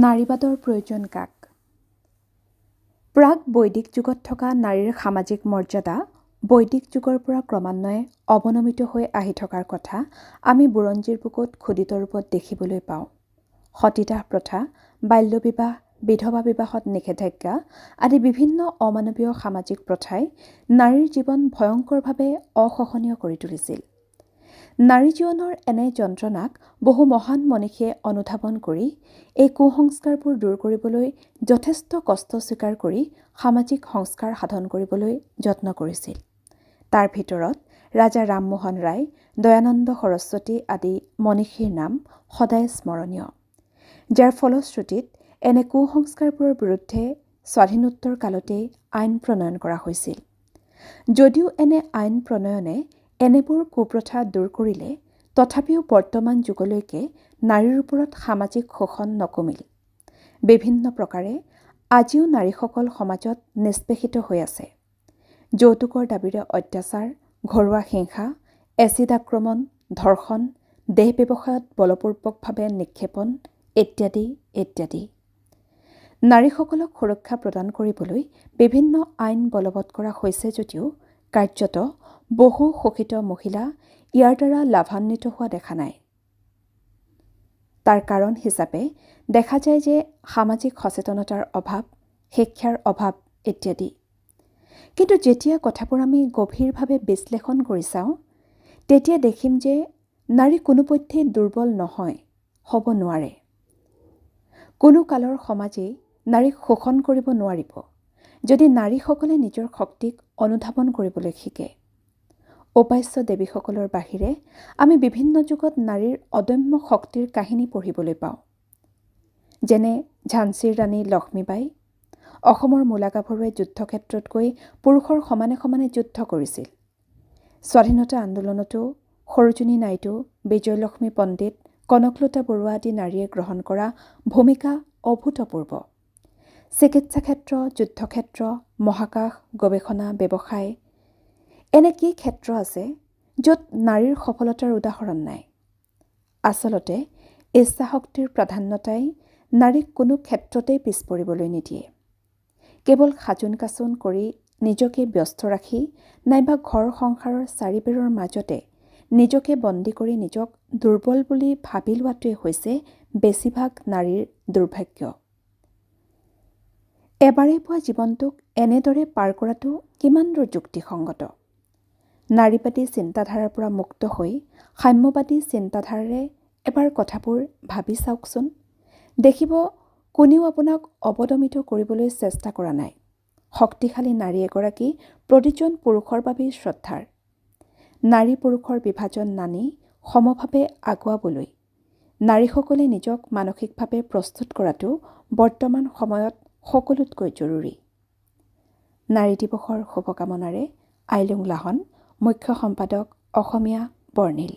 নাৰীবাদৰ প্ৰয়োজন কাক? প্ৰাক বৈদিক যুগত থকা নাৰীৰ সামাজিক মৰ্যাদা বৈদিক যুগৰ পৰা ক্ৰমান্বয়ে অৱনমিত হৈ আহি থকাৰ কথা আমি বুৰঞ্জীৰ বুকুত খোদিত ৰূপত দেখিবলৈ পাওঁ। সতীদাহ প্ৰথা, বাল্যবিবাহ, বিধৱা বিবাহত নিষেধাজ্ঞা আদি বিভিন্ন অমানৱীয় সামাজিক প্ৰথাই নাৰীৰ জীৱন ভয়ংকৰভাৱে অসহনীয় কৰি তুলিছিল। নাৰী জীৱনৰ এনে যন্ত্ৰণাক বহু মহান মনীষীয়ে অনুধাৱন কৰি এই কুসংস্কাৰবোৰ দূৰ কৰিবলৈ যথেষ্ট কষ্ট স্বীকাৰ কৰি সামাজিক সংস্কাৰ সাধন কৰিবলৈ যত্ন কৰিছিল। তাৰ ভিতৰত ৰাজা ৰামমোহন ৰায়, দয়ানন্দ সৰস্বতী আদি মনীষীৰ নাম সদায় স্মৰণীয়, যাৰ ফলশ্ৰুতিত এনে কুসংস্কাৰবোৰৰ বিৰুদ্ধে স্বাধীনোত্তৰ কালতেই আইন প্ৰণয়ন কৰা হৈছিল। যদিও এনে আইন প্ৰণয়নে এনেবোৰ কুপ্ৰথা দূৰ কৰিলে, তথাপিও বৰ্তমান যুগলৈকে নাৰীৰ ওপৰত সামাজিক শোষণ নকমিল। বিভিন্ন প্ৰকাৰে আজিও নাৰীসকল সমাজত নিষ্পেষিত হৈ আছে। যৌতুকৰ দাবীৰে অত্যাচাৰ, ঘৰুৱা হিংসা, এচিড আক্ৰমণ, ধৰ্ষণ, দেহ ব্যৱসায়ত বলপূৰ্বকভাৱে নিক্ষেপণ ইত্যাদি ইত্যাদি। নাৰীসকলক সুৰক্ষা প্ৰদান কৰিবলৈ বিভিন্ন আইন বলবৎ কৰা হৈছে যদিও কাৰ্যত বহু শোষিত মহিলা ইয়াৰ দ্বাৰা লাভান্বিত হোৱা দেখা নাই। তাৰ কাৰণ হিচাপে দেখা যায় যে সামাজিক সচেতনতাৰ অভাৱ, শিক্ষাৰ অভাৱ ইত্যাদি। কিন্তু যেতিয়া কথাবোৰ আমি গভীৰভাৱে বিশ্লেষণ কৰি চাওঁ, তেতিয়া দেখিম যে নাৰী কোনোপধ্যেই দুৰ্বল নহয়, হ'ব নোৱাৰে। কোনো কালৰ সমাজেই নাৰীক শোষণ কৰিব নোৱাৰিব, যদি নাৰীসকলে নিজৰ শক্তিক অনুধাৱন কৰিবলৈ শিকে। উপাস্য দেৱীসকলৰ বাহিৰে আমি বিভিন্ন যুগত নাৰীৰ অদম্য শক্তিৰ কাহিনী পঢ়িবলৈ পাওঁ। যেনে ঝান্সীৰ ৰাণী লক্ষ্মীবাই। অসমৰ মূলা গাভৰুৱে যুদ্ধক্ষেত্ৰত গৈ পুৰুষৰ সমানে সমানে যুদ্ধ কৰিছিল। স্বাধীনতা আন্দোলনতো সৰোজিনী নাইডু, বিজয়লক্ষ্মী পণ্ডিত, কনকলতা বৰুৱা আদি নাৰীয়ে গ্ৰহণ কৰা ভূমিকা অভূতপূৰ্ব। চিকিৎসা ক্ষেত্ৰ, যুদ্ধক্ষেত্ৰ, মহাকাশ, গৱেষণা, ব্যৱসায় এনে কি ক্ষেত্ৰ আছে য'ত নাৰীৰ সফলতাৰ উদাহৰণ নাই? আচলতে ইচ্ছাশক্তিৰ প্ৰাধান্যতাই নাৰীক কোনো ক্ষেত্ৰতেই পিছ পৰিবলৈ নিদিয়ে। কেৱল সাজোন কাচোন কৰি নিজকে ব্যস্ত ৰাখি নাইবা ঘৰ সংসাৰৰ চাৰিবেৰৰ মাজতে নিজকে বন্দী কৰি নিজক দুৰ্বল বুলি ভাবি লোৱাটোৱে হৈছে বেছিভাগ নাৰীৰ দুৰ্ভাগ্য। এবাৰেই পোৱা জীৱনটোক এনেদৰে পাৰ কৰাটো কিমান দূৰ যুক্তিসংগত? নাৰীবাদী চিন্তাধাৰাৰ পৰা মুক্ত হৈ সাম্যবাদী চিন্তাধাৰাৰে এবাৰ কথাবোৰ ভাবি চাওকচোন। দেখিব কোনেও আপোনাক অৱদমিত কৰিবলৈ চেষ্টা কৰা নাই। শক্তিশালী নাৰী এগৰাকী প্ৰতিজন পুৰুষৰ বাবেই শ্ৰদ্ধাৰ। নাৰী পুৰুষৰ বিভাজন নানি সমভাৱে আগুৱাবলৈ নাৰীসকলে নিজক মানসিকভাৱে প্ৰস্তুত কৰাটো বৰ্তমান সময়ত সকলোতকৈ জৰুৰী। নাৰী দিৱসৰ শুভকামনাৰে আইলুং লাহন, মুখ্য সম্পাদক, অসমীয়া বৰ্ণিল।